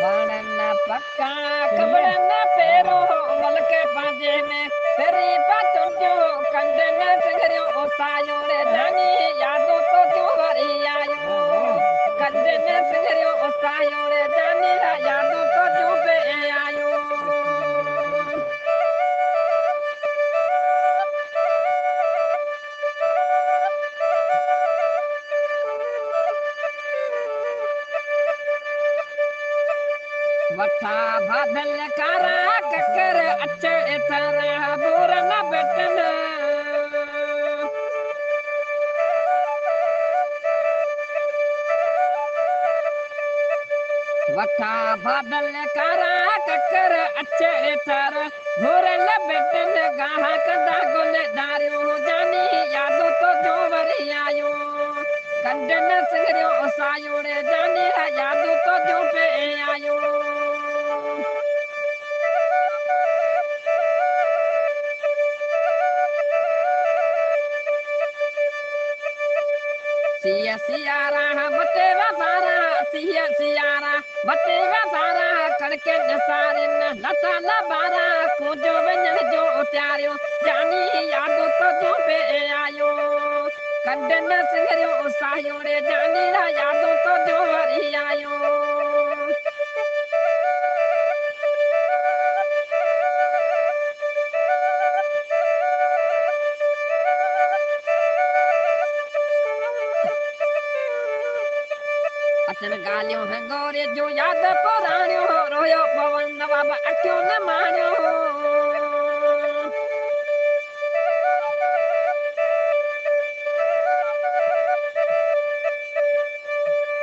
वणन पक्का कबड़न पेरो मलक पांजे में तेरी पचुंजो कंदन सिंगरियो सायो रे जानी यादो तो जो वरी आयो कंदन सिंगरियो सायो रे जानी यादो तो जो बे आयो वठा बादल कारा ककर अचे एतरा बोर न बेटन वठा बादल कारा ककर अचे एतरा बोर न बेटन गाह कदा गोले दारियो जानी यादो तो जो वरी आयो कंदन सिंगरियो सायो रे जानी यादो तो जो पे आयो सिया सियारा बते वसारा सिया सियारा बते वसारा कड़के नसारे न लता लबारा कोजो वञण जो त्यारियो जानी यादो तो जो पे आयो कंदन सिंगरियो सायो रे जानी यादो तो जो वरी आयो अचन गालियों हंगोरे जो याद पुराणियो रोयो पवन नवाब अखियों न माणियो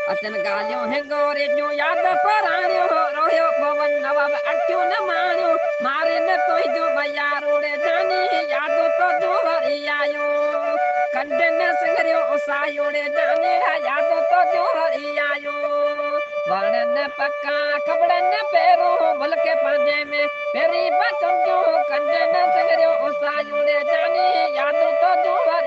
अचन गालियों हंगोरे जो याद पुराणियो रोयो पवन नवाब अखियों न माणियो मारे न कोई जो भैया रोड़े जानी यादो तो जो वरी आयो कंदन सिंगरियो सायो रे जानी यादो तो जो वरी आयो वणन पक्का कबड़न पेरो मुल्क पांजे में पेरी बचन जो कंदन सिंगरियो सायो रे जानी यादो तो जो वरी